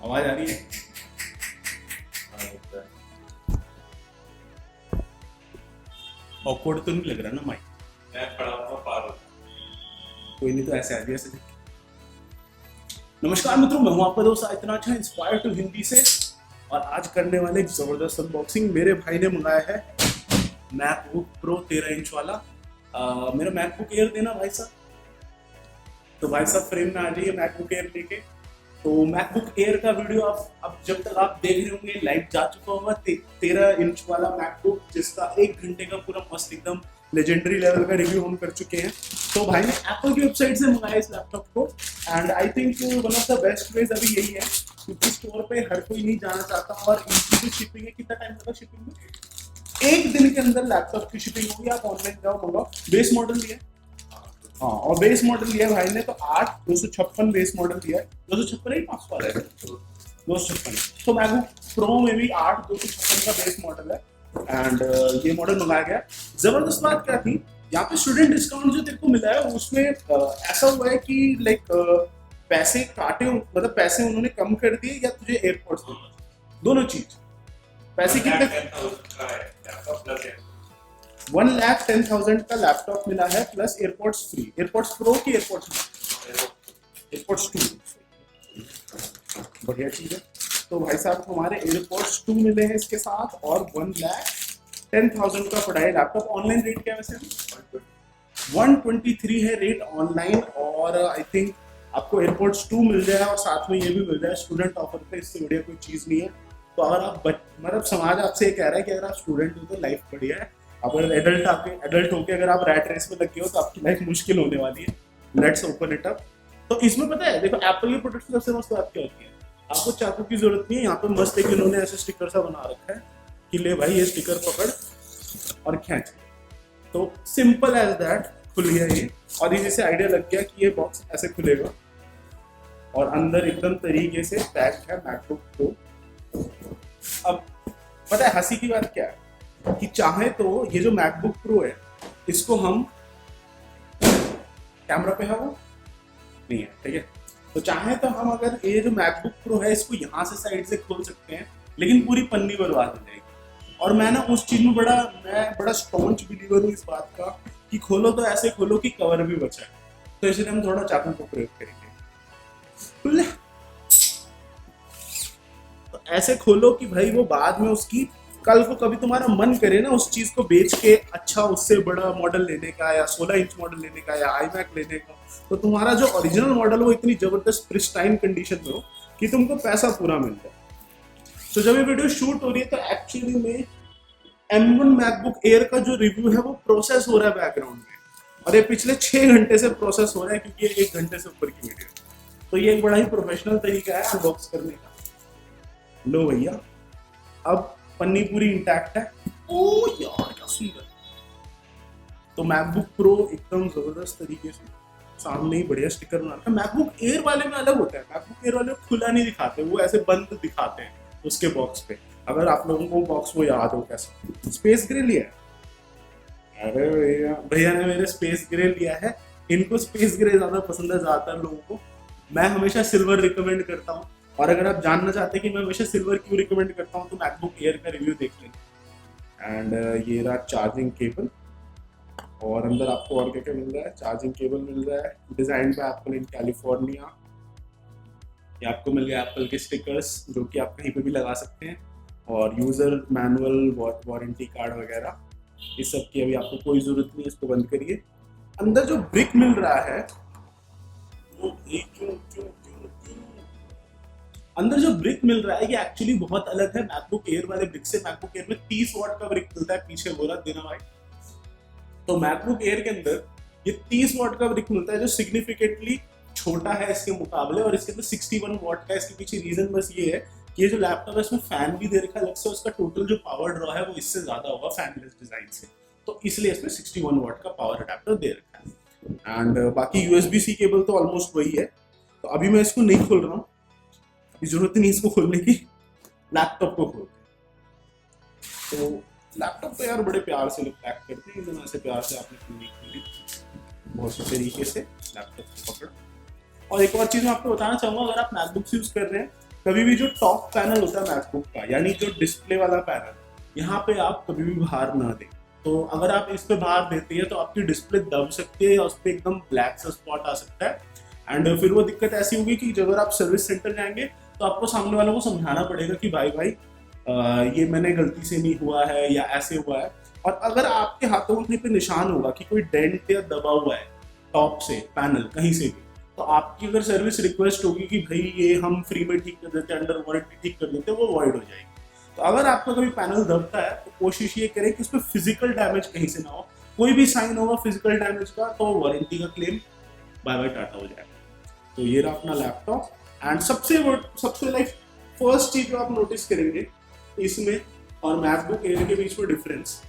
आवाज आ रही है? ऑकवर्ड तो नहीं लग रहा ना माइक? मैं पढ़ा हुआ पार कोई नहीं, तो ऐसे आ गया ऐसे। नमस्कार मित्रों, मैं हूं आपका दोस्त इतना अच्छा इंस्पायर टू हिंदी से, और आज करने वाले एक जबरदस्त अनबॉक्सिंग। मेरे भाई ने मंगाया है मैकबुक प्रो 13 इंच वाला। मेरा मैकबुक एयर देना भाई साहब। तो भाई साहब फ्रेम में आ जाइए मैकबुक एयर लेके। तो मैकबुक एयर का वीडियो अब जब तक आप देख रहे होंगे लाइव जा चुका होगा 13 इंच वाला मैकबुक, जिसका 1 घंटे का पूरा मस्त एकदम लेजेंडरी लेवल का रिव्यू हम कर चुके हैं। तो भाई ने एप्पल की वेबसाइट से मंगाया इस लैपटॉप को, and I think one of the best veg अभी यही है, क्योंकि स्टोर पे हर कोई नहीं जाना चाहता। और इनकी जो शिपिंग है, कितना टाइम लगा शिपिंग में? 1 दिन के अंदर लैपटॉप की शिपिंग होगी। आप ऑनलाइन जाओ मंगाओ। बेस मॉडल लिया, हाँ, और बेस मॉडल लिया भाई ने तो 8/256 बेस मॉडल लिया है। 256 है, 500 वाला है, 256। तो मैकबुक प्रो में भी 8/256 का बेस मॉडल है, एंड ये मॉडल मंगाया गया। जबरदस्त बात क्या थी, यहाँ पे स्टूडेंट डिस्काउंट जो तेरे को मिला है उसमें ऐसा हुआ है कि लाइक पैसे काटे, मतलब पैसे उन्होंने कम कर दिए या तुझे एयरपोर्ट्स दे, दोनों चीज। पैसे कितने? 1,10,000 का लैपटॉप मिला है, plus airports free. Airports pro की एयरपोर्ट्स 2, बढ़िया चीज है। तो भाई साहब हमारे एयरपोर्ट्स 2 मिले हैं इसके साथ, और 1,10,000 का पड़ा है लैपटॉप। ऑनलाइन रेट क्या है वैसे? 123 है रेट ऑनलाइन, और आई थिंक आपको एयरपोर्ट्स 2 मिल जाए और साथ में ये भी मिल जाए स्टूडेंट ऑफर पे। इससे बढ़िया कोई चीज नहीं है। तो अगर आप मतलब समाज आपसे ये कह रहा है कि अगर आप स्टूडेंट हो तो लाइफ बढ़िया है। अगर एडल्ट होके अगर आप रैट रेस में लगे हो तो आपकी लाइफ मुश्किल होने वाली है। Let's open it up. तो इसमें पता है, देखो एप्पल के प्रोडक्ट्स में सबसे मस्त बात क्या होती है, आपको चाकू की जरूरत नहीं है। यहाँ पे मस्त एक इन्होंने ऐसे स्टिकर सा बना रखा है कि ले भाई ये स्टिकर पकड़ और खींच। तो सिंपल एज दैट खुल गया ये, और इसी से आइडिया लग गया कि ये बॉक्स ऐसे खुलेगा, और अंदर एकदम तरीके से पैक है मैकबुक प्रो। अब पता है हंसी की बात क्या है कि चाहे तो ये जो मैकबुक प्रो है इसको हम कैमरा पे है वो नहीं है, ठीक है। तो चाहे तो हम अगर ये जो मैकबुक प्रो है इसको यहाँ से साइड से खोल सकते हैं, लेकिन पूरी पन्नी बर्बाद हो जाएगी। और मैं ना उस चीज में मैं बड़ा स्टॉन्च बिलीवर हूँ इस बात का कि खोलो तो ऐसे खोलो कि कवर भी बचा है। तो इसलिए हम थोड़ा चाकू को प्रयोग करेंगे। तो ऐसे खोलो कि भाई वो बाद में उसकी कल को कभी तुम्हारा मन करे ना उस चीज को बेच के अच्छा उससे बड़ा मॉडल लेने का, या 16 इंच मॉडल लेने का, या iMac लेने का, तो तुम्हारा जो ओरिजिनल मॉडल वो इतनी जबरदस्त प्रिस्टाइन कंडीशन में हो कि तुमको पैसा पूरा मिल जाए। तो जब ये वीडियो शूट हो रही है तो एक्चुअली में M1 मैकबुक एयर का जो रिव्यू है वो प्रोसेस हो रहा है बैकग्राउंड में, और ये पिछले 6 घंटे से प्रोसेस हो रहा है, क्योंकि ये 1 घंटे से ऊपर की वीडियो है। तो ये एक बड़ा ही प्रोफेशनल तरीका है अनबॉक्स करने का। लो भैया, अब पन्नी पूरी इंटैक्ट है। ओ यार क्या सुंदर। तो मैकबुक प्रो एकदम जबरदस्त तरीके से सामने ही बढ़िया स्टिकर बना रखा है। मैकबुक एयर वाले में अलग होता है, मैकबुक एयर वाले खुला नहीं दिखाते, वो ऐसे बंद दिखाते हैं उसके बॉक्स पे। अगर आप लोगों को बॉक्स वो याद हो कैसे, स्पेस ग्रे लिया है। अरे भैया ने मेरे स्पेस ग्रे लिया है। इनको स्पेस ग्रे ज्यादा पसंद है ज्यादातर लोगों को। मैं हमेशा सिल्वर रिकमेंड करता हूँ, और अगर आप जानना चाहते हैं कि मैं हमेशा सिल्वर क्यों रिकमेंड करता हूँ तो मैकबुक एयर का रिव्यू देख लें। एंड ये रहा चार्जिंग केबल, और अंदर आपको और क्या क्या मिल रहा है। चार्जिंग केबल मिल रहा है, design by apple in California. ये आपको मिल गया एप्पल के स्टिकर्स जो कि आप कहीं पे भी लगा सकते हैं, और यूजर मैनुअल, वारंटी कार्ड वगैरह, इस सब की अभी आपको कोई जरूरत नहीं है। इसको बंद करिए। अंदर जो ब्रिक मिल रहा है वो अंदर जो ब्रिक मिल रहा है ये एक्चुअली बहुत अलग है मैकबुक एयर वाले ब्रिक से। मैकबुक एयर में 30 वाट का ब्रिक मिलता है, पीछे हो रहा देना भाई। तो मैकबुक एयर के अंदर ये 30 वाट का ब्रिक मिलता है, जो सिग्निफिकेंटली छोटा है इसके मुकाबले, और इसके अंदर 61 वाट का। इसके पीछे रीजन बस ये है कि ये जो लैपटॉप है इसमें फैन भी दे रखा है अलग से, उसका टोटल जो पावर ड्रॉ है वो इससे ज्यादा होगा फैनलेस डिजाइन से, तो इसलिए इसमें 61 वाट का पावर अडेप्टर दे रखा है। एंड बाकी USB-C केबल तो ऑलमोस्ट वही है। तो अभी मैं इसको नहीं खोल रहा हूँ, जरूरत नहीं इसको खोलने की, लैपटॉप को खोलते। तो लैपटॉप तो यार बड़े प्यार से लोग पैक करते हैं, एकदम ऐसे प्यार से आपने खोली बहुत से तरीके से लैपटॉप को पकड़। और एक और चीज मैं आपको बताना चाहूंगा, अगर आप मैकबुक यूज कर रहे हैं कभी भी जो टॉप पैनल होता है मैकबुक का, यानी जो डिस्प्ले वाला पैनल, यहाँ पे आप कभी भी बाहर ना दें। तो अगर आप इस पे बाहर देते हैं तो आपकी डिस्प्ले दब सकती है या उस पर एकदम ब्लैक सा स्पॉट आ सकता है। एंड फिर वो दिक्कत ऐसी होगी कि जब अगर आप सर्विस सेंटर जाएंगे तो आपको सामने वालों को समझाना पड़ेगा कि भाई ये मैंने गलती से नहीं हुआ है या ऐसे हुआ है। और अगर आपके हाथों में पे निशान होगा कि कोई डेंट या दबा हुआ है टॉप से पैनल कहीं से भी, तो आपकी अगर सर्विस रिक्वेस्ट होगी कि भाई ये हम फ्री में ठीक कर देते हैं, अंडर वारंटी ठीक कर देते हैं, वो वॉइड हो जाएगी। तो अगर आपका कभी पैनल दबता है तो कोशिश ये करें कि उस पर फिजिकल डैमेज कहीं से ना हो। कोई भी साइन होगा फिजिकल डैमेज का तो वारंटी का क्लेम बाय बाय टाटा हो जाएगा। तो ये रहा अपना लैपटॉप। एंड सबसे लाइक फर्स्ट चीज जो आप नोटिस करेंगे इसमें और मैकबुक एयर के बीच में डिफरेंस,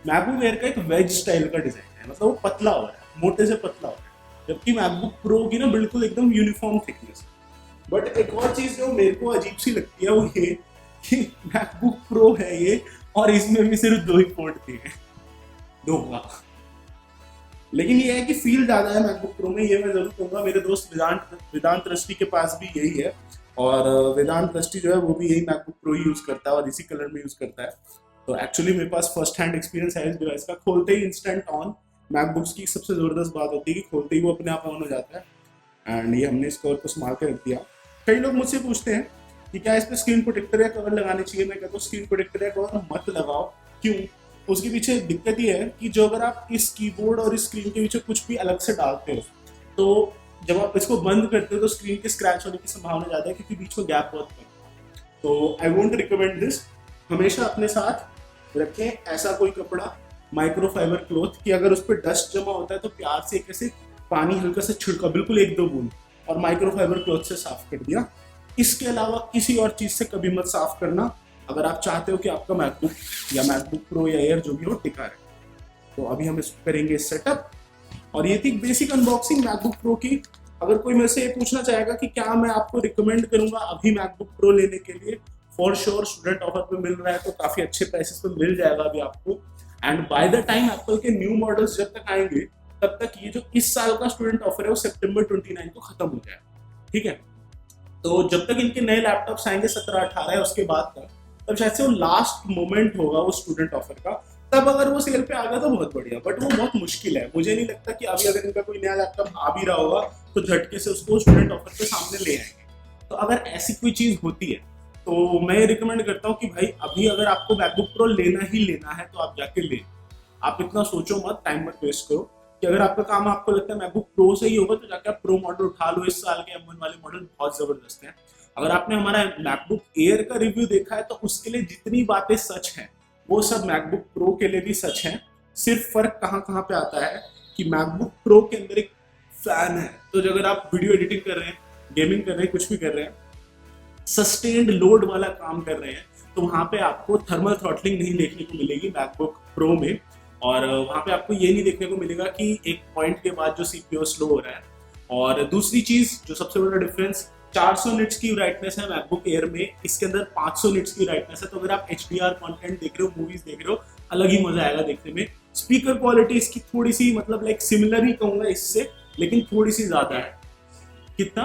मैकबुक एयर का एक वेज स्टाइल का डिजाइन है, मतलब वो पतला हो रहा है, मोटे से पतला हो रहा है, जबकि मैकबुक प्रो की ना बिल्कुल एकदम यूनिफॉर्म थिकनेस। बट एक और चीज जो मेरे को अजीब सी लगती है वो ये कि मैकबुक प्रो है ये और इसमें भी सिर्फ 2 ही पोर्ट दिए हैं, 2 का। लेकिन ये है कि फील ज्यादा है मैकबुक प्रो में, ये मैं जरूर कहूंगा। मेरे दोस्त वेदांत रस्टी के पास भी यही है और वेदांत रस्टी जो है वो भी यही मैकबुक प्रो ही यूज करता है और इसी कलर में यूज करता है। तो एक्चुअली मेरे पास फर्स्ट हैंड एक्सपीरियंस है इस डिवाइस का। खोलते ही इंस्टेंट ऑन, मैकबुक्स की सबसे जबरदस्त बात होती है कि खोलते ही वो अपने आप ऑन हो जाता है। एंड ये हमने इस कवर को संभाल के रख दिया। कई लोग मुझसे पूछते हैं कि क्या इस पे स्क्रीन प्रोटेक्टर या कवर लगाने चाहिए। मैं कहता हूँ स्क्रीन प्रोटेक्टर या कवर मत लगाओ। क्यों? उसके पीछे दिक्कत ये है कि जो अगर आप इस कीबोर्ड और इस स्क्रीन के पीछे कुछ भी अलग से डालते हो तो जब आप इसको बंद करते हो तो स्क्रीन के स्क्रैच होने की संभावना ज़्यादा है, क्योंकि बीच में गैप बहुत कम है। तो आई वोंट रिकमेंड दिस। हमेशा अपने साथ रखें ऐसा कोई कपड़ा, माइक्रोफाइबर क्लॉथ, कि अगर उस पर डस्ट जमा होता है तो प्यार से एक ऐसे पानी हल्का से छिड़का, बिल्कुल 1-2 बूंद, और माइक्रोफाइबर क्लॉथ से साफ कर दिया। इसके अलावा किसी और चीज से कभी मत साफ करना अगर आप चाहते हो कि आपका मैकबुक या मैकबुक प्रो या एयर जो भी हो टिका रहे। तो अभी हम इसको करेंगे सेटअप। और ये थी बेसिक अनबॉक्सिंग मैकबुक प्रो की। अगर कोई मेरे से ये पूछना चाहेगा कि क्या मैं आपको रिकमेंड करूंगा अभी मैकबुक प्रो लेने के लिए, फॉर श्योर स्टूडेंट ऑफर पे मिल रहा है तो काफी अच्छे प्राइसेस पे मिल जाएगा अभी आपको। And by the time Apple के न्यू मॉडल्स जब तक आएंगे तब तक ये जो इस साल का स्टूडेंट ऑफर है वो सितंबर 29 को खत्म हो जाएगा। ठीक है, तो जब तक इनके नए लैपटॉप्स आएंगे 17-18 है उसके बाद तक, तब शायद से वो लास्ट मोमेंट होगा वो स्टूडेंट ऑफर का। तब अगर वो सेल पे आ गया तो बहुत बढ़िया, बट वो बहुत मुश्किल है। मुझे नहीं लगता कि अभी अगर इनका कोई नया लैपटॉप आ भी रहा होगा तो झटके से उसको स्टूडेंट ऑफर के सामने ले आएंगे। तो अगर ऐसी कोई चीज होती है तो मैं रिकमेंड करता हूँ कि भाई अभी अगर आपको मैकबुक प्रो लेना ही लेना है तो आप जाके ले। आप इतना सोचो मत, टाइम मत वेस्ट करो। कि अगर आपका काम आपको लगता है मैकबुक प्रो से ही होगा तो जाके आप प्रो मॉडल उठा लो। इस साल के M1 वाले मॉडल बहुत जबरदस्त हैं। अगर आपने हमारा मैकबुक एयर का रिव्यू देखा है तो उसके लिए जितनी बातें सच हैं वो सब मैकबुक प्रो के लिए भी सच हैं। सिर्फ फर्क कहाँ पे आता है कि मैकबुक प्रो के अंदर एक फैन है, तो अगर आप वीडियो एडिटिंग कर रहे हैं, गेमिंग कर रहे हैं, कुछ भी कर रहे हैं, सस्टेन्ड लोड वाला काम कर रहे हैं, तो वहां पे आपको थर्मल थ्रॉटलिंग नहीं देखने को मिलेगी मैकबुक प्रो में। और वहां पे आपको ये नहीं देखने को मिलेगा कि एक पॉइंट के बाद जो सीपीयू स्लो हो रहा है। और दूसरी चीज जो सबसे बड़ा डिफरेंस, 400 निट्स की ब्राइटनेस है मैकबुक एयर में, इसके अंदर 500 निट्स की ब्राइटनेस है। तो अगर आप HDR कंटेंट देख रहे हो, मूवीज देख रहे हो, अलग ही मजा आएगा देखने में। स्पीकर क्वालिटी इसकी थोड़ी सी मतलब लाइक सिमिलर ही कहूंगा इससे, लेकिन थोड़ी सी ज्यादा है। कितना?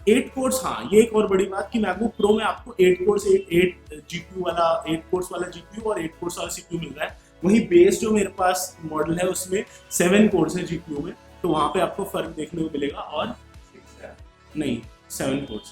8 कोर्स। हाँ, ये एक और बड़ी बात कि मैकबुक प्रो में आपको 8 कोर्स 8 GPU वाला 8 कोर्स वाला GPU और 8 कोर्स वाला CPU मिल रहा है। वही बेस जो मेरे पास मॉडल है उसमें 7 कोर्स है GPU में, तो वहां पे आपको फर्क देखने को मिलेगा। और नहीं, 7 कोर्स,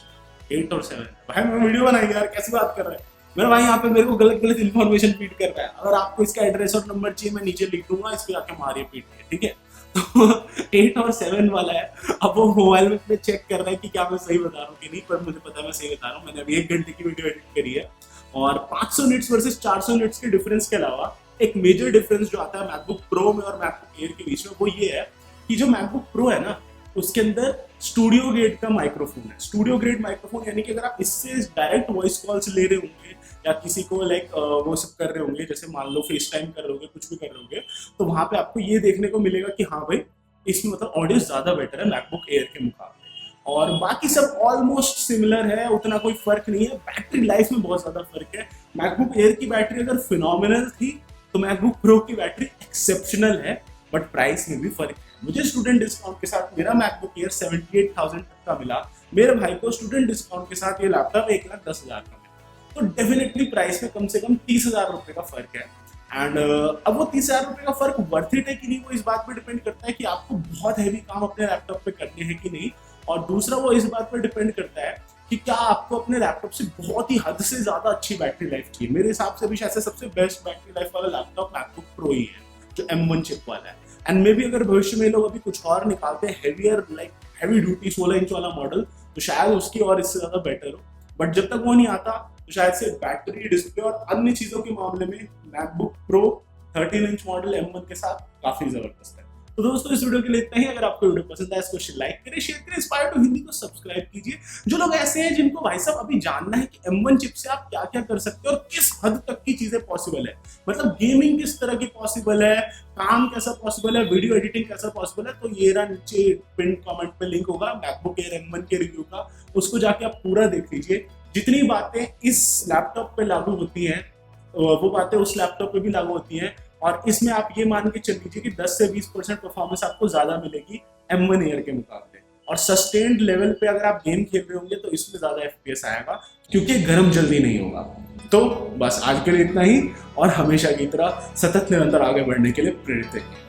8 और 7। भाई मैं वीडियो बनाएंगे यार, कैसी बात कर रहा है मेरा भाई, यहाँ पे मेरे को गलत इन्फॉर्मेशन फीड कर रहा है। अगर आपको इसका एड्रेस और नंबर चाहिए मैं नीचे लिख दूंगा, इस पे आके मारिए पीट के, ठीक है। तो 8 और 7 वाला है। अब वो मोबाइल में चेक कर रहा है कि क्या मैं सही बता रहा हूँ कि नहीं, पर मुझे पता है मैं सही बता रहा हूँ। मैंने अभी 1 घंटे की वीडियो एडिट करी है। और 500 निट्स वर्सेस 400 निट्स के डिफरेंस के अलावा एक मेजर डिफरेंस जो आता है मैकबुक प्रो में और मैकबुक एयर के बीच में, वो ये है कि जो मैकबुक प्रो है ना उसके अंदर स्टूडियो ग्रेड का माइक्रोफोन है। स्टूडियो ग्रेड माइक्रोफोन यानी कि अगर आप इससे डायरेक्ट वॉइस कॉल्स ले रहे होंगे या किसी को लाइक वो सब कर रहे होंगे, जैसे मान लो फेस टाइम कर रहे होंगे, कुछ भी कर रहे होंगे, तो वहां पे आपको ये देखने को मिलेगा कि हाँ भाई इसमें मतलब ऑडियो ज्यादा बेटर है मैकबुक एयर के मुकाबले। और बाकी सब ऑलमोस्ट सिमिलर है, उतना कोई फर्क नहीं है। बैटरी लाइफ में बहुत ज्यादा फर्क है। मैकबुक एयर की बैटरी अगर फिनोमिनल थी तो मैकबुक प्रो की बैटरी एक्सेप्शनल है, बट प्राइस में भी फर्क है। मुझे स्टूडेंट डिस्काउंट के साथ मेरा मैकबुक एयर 78,000 तक का मिला, मेरे भाई को स्टूडेंट डिस्काउंट के साथ ये लैपटॉप 1,10,000 का है। तो डेफिनेटली प्राइस में कम से कम 30,000 रुपए का फर्क है। एंड अब वो 30,000 रुपए का फर्क वर्थ इट है कि नहीं, वो इस बात पे डिपेंड करता है कि आपको बहुत हैवी काम अपने लैपटॉप पे करने हैं कि नहीं, और दूसरा वो इस बात पे डिपेंड करता है कि क्या आपको अपने लैपटॉप से बहुत ही हद से ज्यादा अच्छी बैटरी लाइफ चाहिए। मेरे हिसाब से भी शायद से सबसे बेस्ट बैटरी लाइफ वाला लैपटॉप मैकबुक प्रो ही है, जो M1 चिप वाला है। एंड मे बी अगर भविष्य में लोग अभी कुछ और निकालते हैं heavier, like heavy duty 16 inch वाला मॉडल, तो शायद उसकी और इससे ज्यादा बेटर हो। बट जब तक वो नहीं आता तो शायद से बैटरी, डिस्प्ले और अन्य चीजों के मामले में MacBook pro 13 inch model M1 के साथ काफी जबरदस्त है। तो दोस्तों इस वीडियो के लिए इतना ही। अगर आपको वीडियो पसंद आया इसको लाइक करें, शेयर करें, इंस्पायर टू हिंदी को सब्सक्राइब कीजिए। जो लोग ऐसे हैं जिनको भाई साहब अभी जानना है कि M1 चिप से आप क्या क्या कर सकते हो और किस हद तक की चीजें पॉसिबल है, मतलब गेमिंग किस तरह की पॉसिबल है, काम कैसा पॉसिबल है, वीडियो एडिटिंग कैसा पॉसिबल है, तो ये रहा नीचे पिन कमेंट में लिंक होगा मैकबुक एयर M1 के रिव्यू का, उसको जाके आप पूरा देख लीजिए। जितनी बातें इस लैपटॉप पे लागू होती हैं वो बातें उस लैपटॉप पे भी लागू होती हैं, और इसमें आप ये मान के चल लीजिए कि 10 से 20% परफॉर्मेंस आपको ज्यादा मिलेगी M1 एयर के मुकाबले। और सस्टेन्ड लेवल पे अगर आप गेम खेल रहे होंगे तो इसमें ज्यादा FPS आएगा, क्योंकि गर्म जल्दी नहीं होगा। तो बस आज के लिए इतना ही, और हमेशा की तरह सतत निरंतर आगे बढ़ने के लिए प्रेरित रहिए।